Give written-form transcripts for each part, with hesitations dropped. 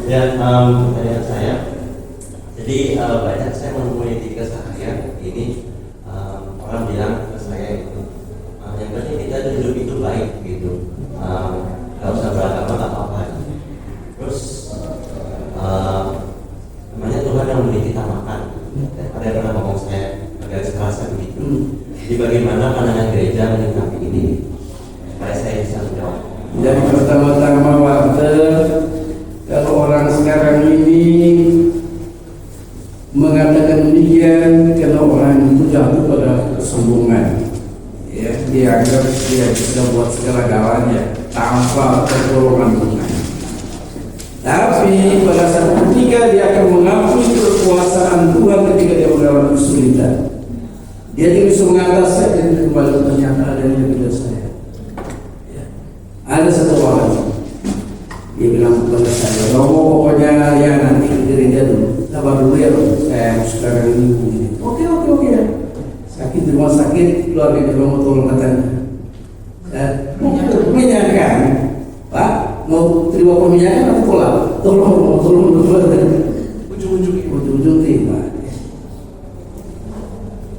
Ya, pertanyaan saya. Jadi banyak saya menemui di keseharian ini orang bilang ke saya itu yang penting kita hidup itu baik gitu, nggak usah beragama nggak apa-apa. Terus namanya Tuhan yang memberi kita makan. Ada yang pernah ngomong saya agak kerasa begitu. Jadi bagaimana pandangan gereja menyikapi ini? Supaya saya bisa menjawab. Jadi pertama-tama kalau orang sekarang ini mengatakan demikian, karena orang itu jatuh pada kesombongan, ya, dianggap dia bisa buat segala galanya tanpa pertolongan Tuhan. Tapi pada saat ketika dia akan mengakui kekuasaan Tuhan ketika dia mengalami kesulitan, dia tidak bisa mengatasi dan kembali ternyata ada yang tidak saya. Ada satu orang, dia bilang kepada saya, Romo pokoknya ya nanti ke gereja dulu, sabar dulu ya Romo, saya sekarang ini begini. Oke. Sakit di rumah sakit, keluarga di rumah tolong katanya. Minyakan, Pak, mau terima peminyakan atau tolak? Tolong ujung-ujung terima.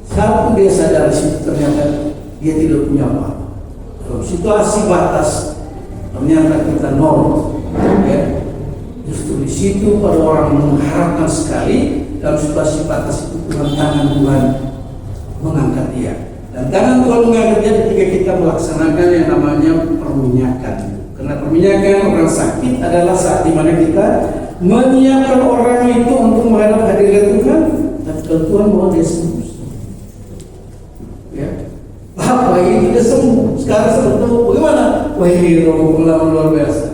Satu dia sadar ternyata dia tidak punya apa. Situasi batas ternyata kita nol, ya. Justru di situ pada orang mengharapkan sekali dalam situasi batas itu tangan Tuhan mengangkat dia, dan tangan Tuhan mengangkat dia ketika kita melaksanakan yang namanya perminyakan. Karena perminyakan orang sakit adalah saat dimana kita menyiapkan orang itu untuk menghadap hadirat Tuhan, dan kalau Tuhan mau dia sembuh, ya. Apa ini dia sembuh? Sekarang sebetulnya bagaimana? Wah ini Romo pengalaman luar biasa.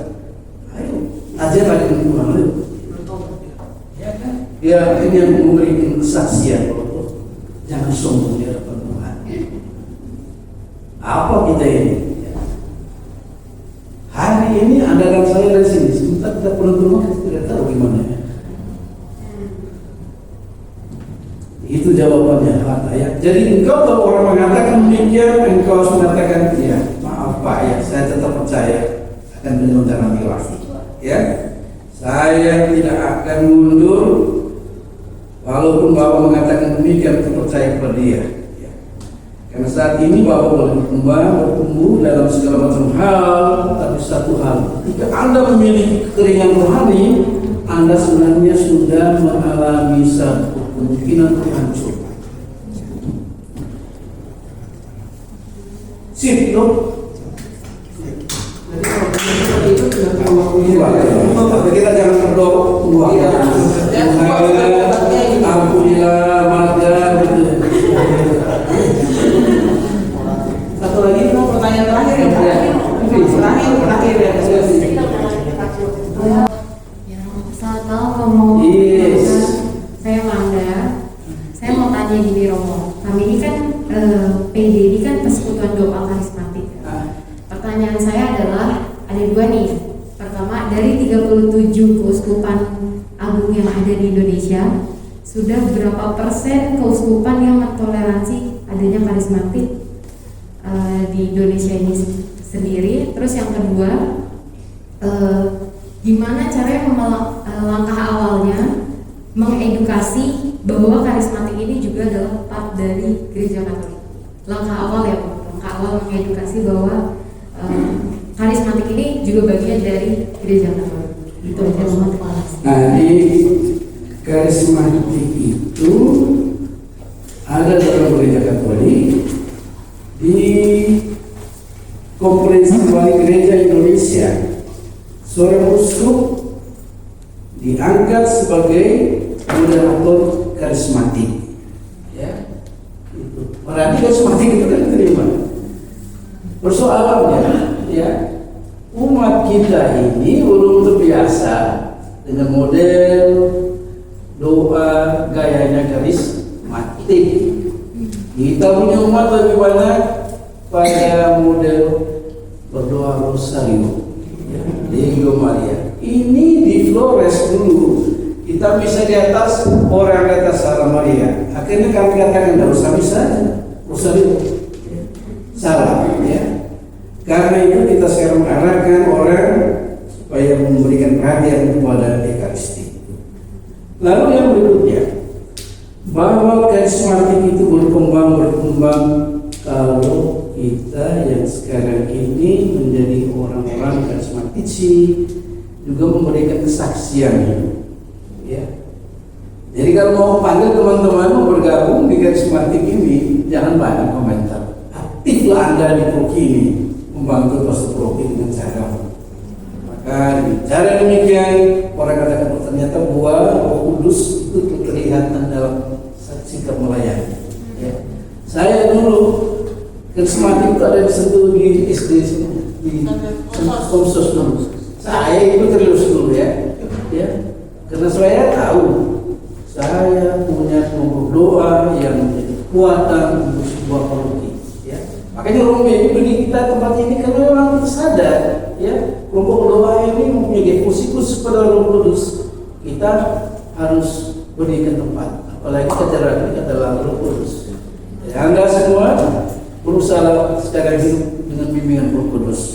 Ayo, ajar lagi dengan Tuhan. Ya kan? Ya ini yang memberikan kesaksian. Jangan sombong di hadapan Tuhan. Apa kita ini? Hari ini andalan saya dari sini. Sebentar kita pulang ke rumah kita tidak tahu gimana. Itu jawabannya ya. Jadi engkau kalau orang mengatakan demikian, engkau harus mengatakan ya, maaf Pak ya, saya tetap percaya akan menjalani lagi. Ya, saya tidak akan mundur walaupun Bapak mengatakan demikian, saya percaya kepada dia. Ya. Karena saat ini Bapak boleh bertumbuh dalam segala macam hal, tapi satu hal, ketika Anda memiliki kekeringan rohani, Anda sebenarnya sudah mengalami satu kemungkinan terhancur. Sip, dong. Jadi kalau itu tidak tahu tapi kita jangan berdoa. Alhamdulillah, maka satu lagi mau pertanyaan terakhir ya. Terakhir ya. Selamat malam Romo. Saya Manda. Saya mau tanya gini Romo. Kami ini kan PD ini kan Persekutuan Doa Karismatik. Pertanyaan saya adalah ada dua nih. Pertama, dari 37 keuskupan agung yang ada di Indonesia, sudah berapa persen keuskupan yang mentoleransi adanya karismatik di Indonesia ini sendiri? Terus yang kedua, gimana caranya langkah awalnya mengedukasi bahwa karismatik ini juga adalah part dari gereja Katolik? Langkah awal ya, langkah awal mengedukasi bahwa karismatik ini juga bagian dari gereja Katolik. Itu aja Romo. Nah, di karismatik itu ada dalam gereja Katolik, di Konferensi Wali Gereja Indonesia, seorang uskup diangkat sebagai moderator karismatik. Ya, berarti karismatik itu kan diterima. Persoalannya, ya, umat kita ini belum terbiasa dengan model doa gayanya karismatik. Kita punya umat lebih banyak pada model berdoa rosario, Lego Maria. Ini di Flores dulu. Kita bisa di atas, orang di atas Salah Maria. Akhirnya kami katakan tidak usah bisa rosario. Salah, ya. Karena itu kita sekarang mengarahkan orang supaya memberikan perhatian kepada DKK. Lalu yang berikutnya, bahwa karismatik itu berkembang kalau kita yang sekarang ini menjadi orang-orang karismatisi juga memberikan kesaksian, ya. Jadi kalau mau panggil teman-teman mau bergabung di karismatik ini, jangan banyak komentar. Aktiflah Anda di Proki ini, membantu Pastor Proki dengan cara. Maka cara demikian orang katakan ternyata buah Roh Kudus itu terlihat dalam sikap melayani. Ya. Saya dulu karismatik itu ada di Sentul di SD di Komsos dulu. Saya itu terus dulu ya, karena saya tahu saya punya kelompok doa yang menjadi kekuatan untuk sebuah paroki. Ya. Makanya Romo ini beri kita tempat ini karena memang kita sadar, ya, kelompok doa ini mempunyai deposisi khusus pada Roh Kudus. Kita harus berikan tempat. Apalagi acara ini adalah Roh Kudus. Ya, Anda semua berusaha secara hidup dengan bimbingan Roh Kudus.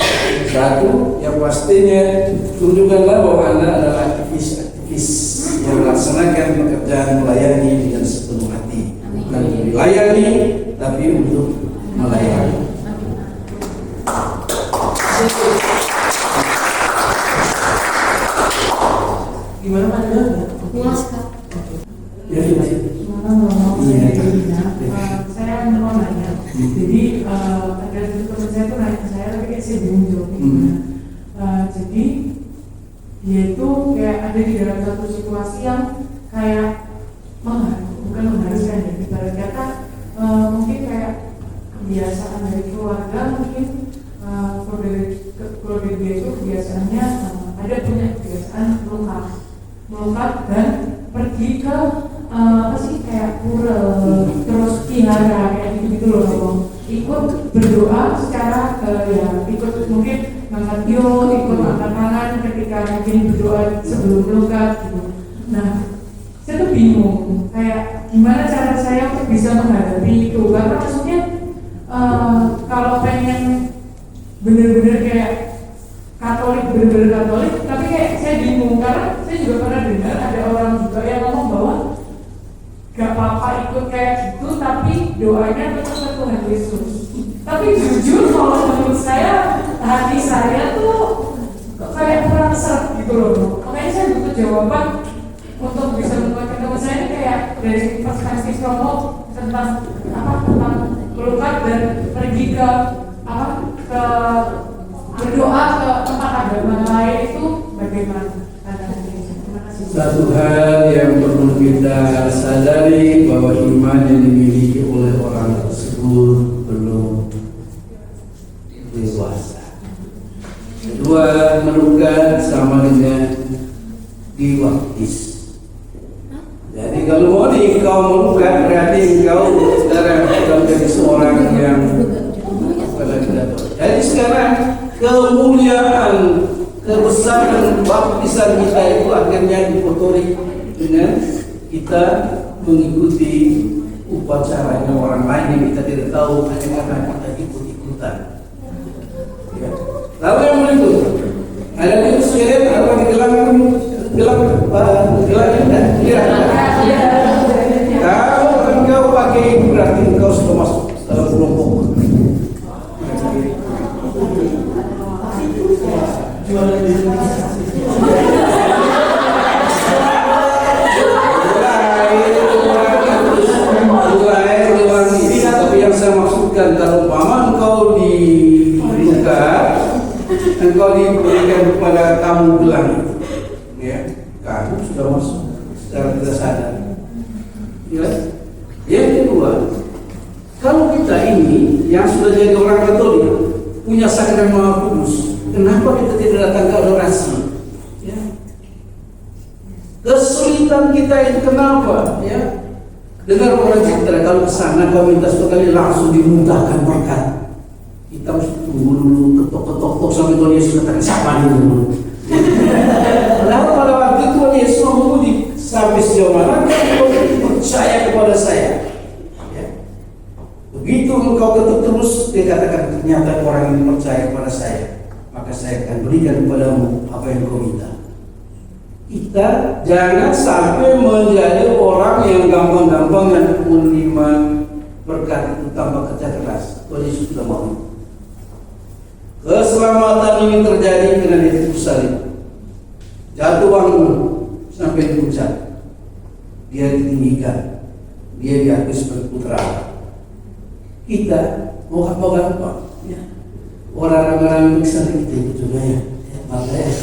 Satu, yang pastinya tunjukkanlah bahwa Anda adalah aktivis yang melaksanakan pekerjaan melayani dengan sepenuh hati. Bukan dilayani, tapi untuk melayani. Gimana Anda? Puas Kak. Ya, Gimana Romo? Saya mau nanya. Jadi ada teman saya tuh nanya ke saya, tapi kayak saya bingung jawabnya. Jadi dia itu kayak ada di dalam satu situasi yang kayak bukan mengharuskan ya, ibarat kata mungkin kayak kebiasaan dari keluarga, mungkin keluarga dia itu kebiasaannya ada punya kebiasaan melengkap dan pergi ke apa sih kayak pura terus vihara kayak gitu loh, ikut berdoa secara ya ikut mungkin ngangkat yo, ikut angkat tangan ketika mungkin berdoa sebelum melengkap gitu. Nah, saya tuh bingung kayak gimana cara saya untuk bisa menghadapi itu, karena maksudnya kalau pengen bener-bener kayak Katolik, bener-bener Katolik, tapi kayak saya bingung karena saya juga pernah dengar ada orang juga yang ngomong bahwa gak apa-apa ikut kayak gitu, tapi doanya tetap ke Tuhan Yesus. Tapi jujur kalau menurut saya, hati saya tuh kayak kurang seret gitu loh. Makanya saya butuh jawaban untuk bisa menguatkan teman saya ini kayak dari perspektif Romo tentang melukat dan pergi ke ke berdoa ke tempat agama lain itu bagaimana? Terima kasih. Satu hal yang perlu kita sadari bahwa iman yang dimiliki oleh orang tersebut belum dewasa. Kedua, melukat sama dengan dibaptis. Jadi kalau mau engkau melukat berarti engkau sekarang menjadi seorang yang jadi sekarang kemuliaan kebesaran baptisan kita itu akhirnya dikotori dengan kita mengikuti upacaranya orang lain yang kita tidak tahu hanya karena kita ikut-ikutan. Ya. Lalu yang berikut ada di Sweden apa di gelang kalau engkau pakai berarti engkau sudah masuk dalam kelompok. Tapi yang saya maksudkan kalau umpama engkau dibuka, engkau diberikan kepada tamu gelang, ya, kamu sudah masuk secara tidak sadar. Ya. Yang kedua, kalau kita ini yang sudah jadi orang Katolik punya sakramen Maha Kudus, kenapa kita tidak datang ke adorasi? Ya. Kesulitan kita itu kenapa? Ya. Dengar orang cerita kalau ke sana kau minta sekali langsung dimudahkan berkat. Kita mesti tunggu dulu, ketok-ketok sampai Tuhan Yesus katakan siapa dulu. Padahal pada waktu itu Tuhan Yesus menguji sampai sejauh mana kau percaya kepada saya. Ya. Begitu engkau ketuk terus, dia katakan ternyata orang ini percaya kepada saya, maka saya akan berikan kepadamu apa yang kau minta. kita jangan sampai menjadi orang yang gampang-gampang yang menerima berkat itu tanpa kerja keras. Tuhan Yesus sudah mau. Keselamatan ini terjadi karena dia salib. Jatuh bangun sampai di puncak. Dia ditinggikan. Dia diakui sebagai putra Allah. Kita mau gampang ya. Orang-orang yang bisa kita itu juga ya. Makanya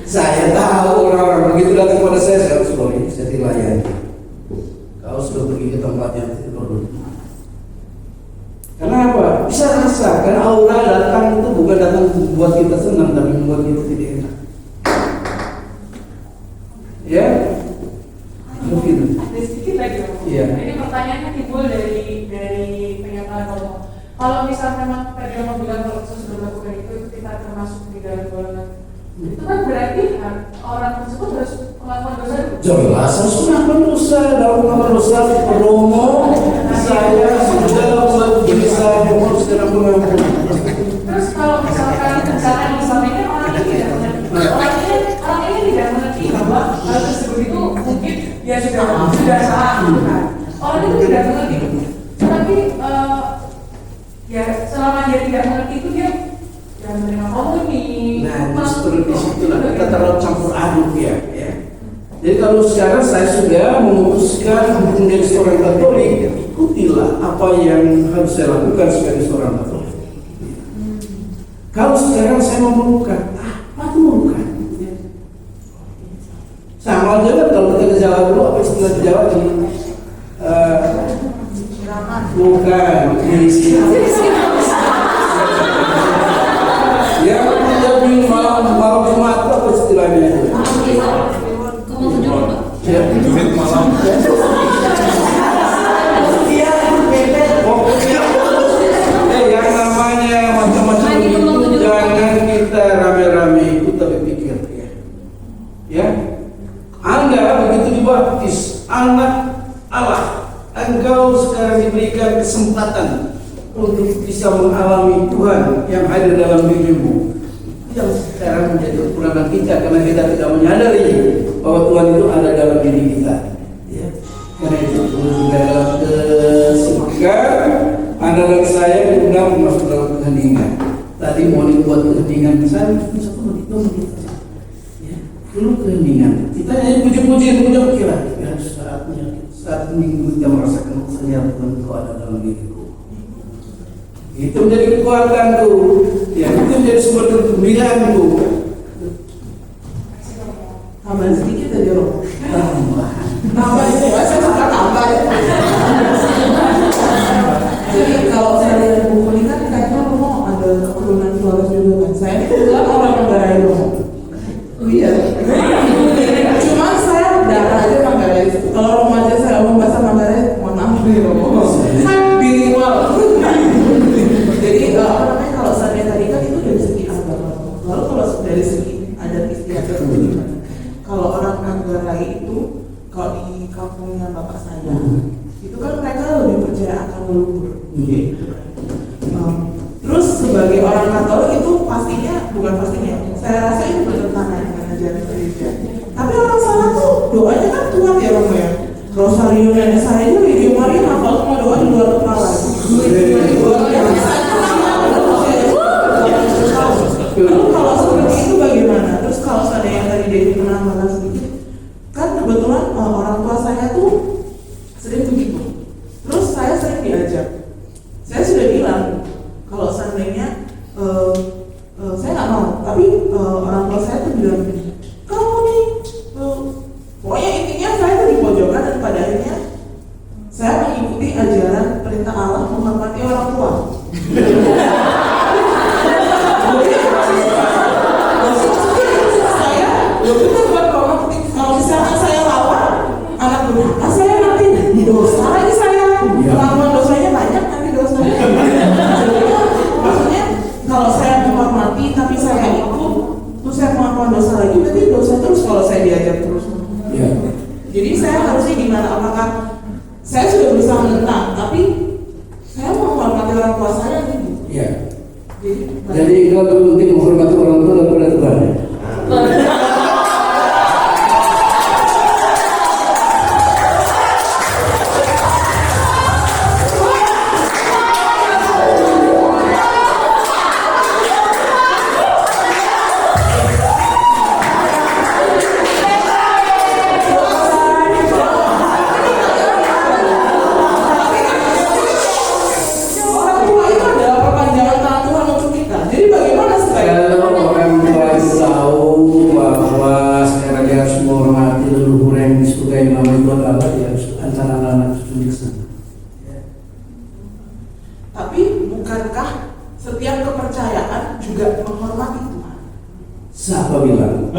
saya tahu orang-orang begitu datang pada saya harus boleh saya dilayani. Kau sudah pergi ke tempat yang tidak perlu. Kenapa? Bisa rasakan aura datang itu bukan datang membuat kita senang, tapi membuat kita tidak enak. Ya, mungkin. Ada sedikit lagi. Iya. Ini pertanyaannya timbul dari pernyataan Romo. Kalau misalnya memang tadi Romo bilang kalau sudah melakukan itu kita termasuk di dalam golongan. Itu kan berarti orang tersebut harus melakukan dosa. Jelas harus melakukan dosa. Dalam melakukan dosa Romo saya sudah bisa sedang mengampuni. Terus kalau misalkan misalnya orang ini tidak mengerti, orang ini tidak mengerti bahwa hal tersebut itu mungkin dia sudah salah kan. Orang itu tidak mengerti. Tapi ya selama dia tidak mengerti itu dia menerima komuni. Nah, justru di situlah kita terlalu campur aduk ya. Jadi kalau sekarang saya sudah memutuskan untuk menjadi seorang Katolik, ikutilah apa yang harus saya lakukan sebagai seorang Katolik. Kalau sekarang saya memerlukan, apa itu memerlukan? Sama aja kan kalau kita ke Jawa dulu, apa istilah di Jawa ini? Bukan, ya lebih malam Jumat apa istilahnya itu? Jumat malam. Yang namanya macam-macam itu jangan kita rame-rame ikut tapi pikir ya. Anda begitu dibaptis anak Allah, engkau sekarang diberikan kesempatan untuk bisa mengalami Tuhan yang ada dalam dirimu. Yang sekarang menjadi kekurangan kita karena kita tidak menyadari bahwa Tuhan itu ada dalam diri kita. Ya. Karena itu juga dalam kesukaan Anda dan saya diundang masuk dalam keheningan. Tadi mau dibuat keheningan saya satu menit ya. Dulu keheningan. Kita hanya puji-puji kira saat minggu kita merasakan kesenangan Tuhan itu ada dalam diriku. Itu menjadi kekuatan tuh, ya itu menjadi sumber kegembiraan tuh. Tambahan sedikit aja Romo. Tambah itu ya, saya suka tambah ya. Jadi kalau saya lihat buku ini kan kayaknya Romo ada keturunan Flores juga kan. Saya ini kebetulan orang Manggarai Romo. Oh iya. Cuma saya darah aja Manggarai. Kalau Romo aja saya ngomong bahasa Manggarai, mohon maaf nih Romo. Bilingual. Jadi apa namanya kalau saya tadi kan itu dari segi agama. Lalu kalau dari segi adat istiadat itu gimana? Kalau orang Manggarai itu kalau di kampungnya bapak saya itu kan mereka lebih percaya akan leluhur. Terus sebagai orang Katolik itu pastinya bukan pastinya. Saya rasa itu bertentangan dengan ajaran gereja. Tapi orang sana tuh doanya kan kuat ya Romo ya. Rosario nenek saya itu video Maria hafal semua doa di luar kepala. Lalu kalau seperti itu bagaimana? Terus kalau saya yang tadi Dewi menambahkan sedikit, kan kebetulan orang tua saya tuh sering begitu. Terus saya sering diajak. Saya sudah bilang kalau seandainya saya nggak mau, tapi orang tua saya tuh bilang kamu nih, pokoknya intinya saya tuh di pojokan dan pada akhirnya saya mengikuti ajaran perintah Allah menghormati orang tua. Kalau misalkan saya lawan anak durhaka, saya nanti dosa lagi saya. Kelakuan dosanya banyak nanti dosanya. Maksudnya kalau saya menghormati tapi saya ikut, terus saya melakukan dosa lagi, berarti dosa terus kalau saya diajak terus. Ya. Jadi saya harusnya gimana? Apakah saya sudah berusaha menentang, tapi saya mau menghormati orang tua saya gitu. Ya. Jadi kalau lebih penting menghormati orang tua daripada Tuhan. yang disukai mama itu adalah ya antara anak cucu di sana. Tapi bukankah setiap kepercayaan juga menghormati Tuhan? Siapa bilang?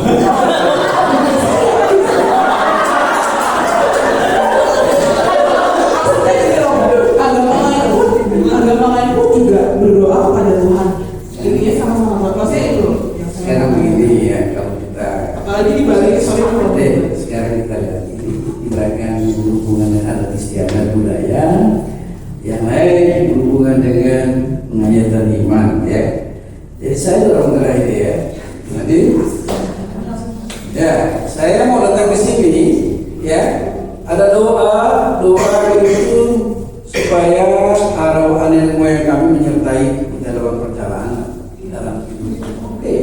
Agama lain pun juga berdoa kepada Tuhan. Intinya sama-sama buat maksudnya itu. Sekarang begini ya, kalau kita Apalagi di Bali, sekarang kita lihat ini tindakan berhubungan dengan adat istiadat budaya, yang lain berhubungan dengan pengayatan iman ya. Jadi saya orang terakhir ya. Nanti ya saya mau datang ke sini ya. Ada doa itu supaya arwah nenek moyang kami menyertai kita dalam perjalanan dalam hidup. Oke.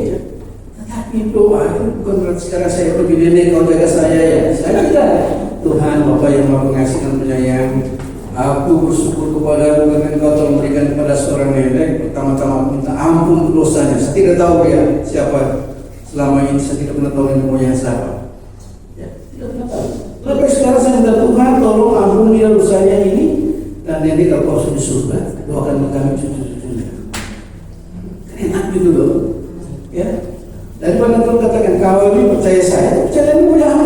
Tetapi doa itu bukan berarti sekarang saya pergi nenek kau jaga saya ya. Saya tidak. Tuhan Bapa yang Maha Pengasih dan Penyayang, aku bersyukur kepadamu karena Engkau telah memberikan kepada seorang nenek. Pertama-tama minta ampun dosanya. Saya tidak tahu ya siapa selama ini, saya tidak pernah tahu nenek moyang siapa. Ya, tidak pernah tahu. Tapi sekarang saya minta Tuhan tolong ampuni dosanya ini, dan nenek kalau kau di surga doakan kami cucu-cucunya. Enak gitu loh, ya. Daripada kau katakan kau ini percaya saya, percaya nenek moyang.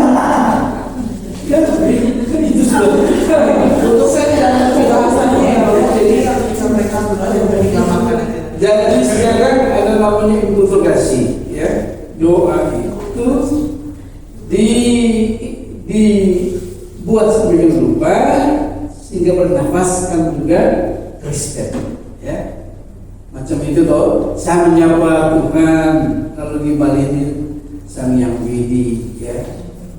Ya, itu sudah. Untuk saya tidak mengerti bahasannya ya, jadi bisa mereka benar yang digambarkan aja. Jadi sekarang ada namanya interogasi, ya. Doa itu dibuat sedemikian rupa sehingga bernafaskan juga Kristen, ya. Macam itu toh. Saya menyapa Tuhan kalau di Bali ini Sang Yang Widi, ya,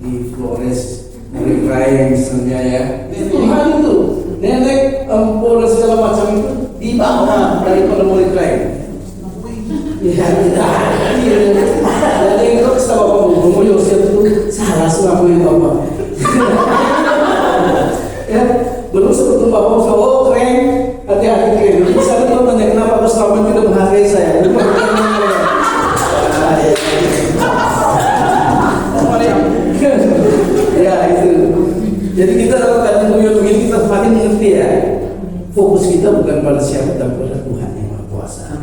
di Flores Muri Kraeng misalnya ya. Itu Tuhan itu. Nenek empur segala macam itu di bawah daripada Muri Kraeng. Ya, tidak. Jadi itu kita bapak ngomong Yosef itu salah selama yang bapak. Ya, belum seperti bapak saya, oh keren, hati-hati keren. Jadi saya tahu tanya kenapa Pak Slamet tidak menghargai saya. Ya itu. Jadi kita dalam keadaan begini kita semakin mengerti ya. Fokus kita bukan pada siapa, tapi pada Tuhan yang Maha Kuasa.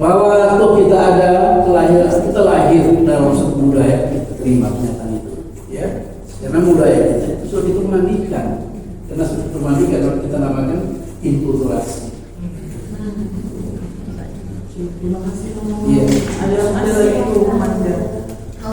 Bahwa toh kita ada kita lahir dalam satu budaya, kita terima kenyataan itu, ya. Karena budaya kita itu sudah dipermandikan, karena sudah dipermandikan, kalau kita namakan inkulturasi. Terima kasih. Iya. Ada lagi tuh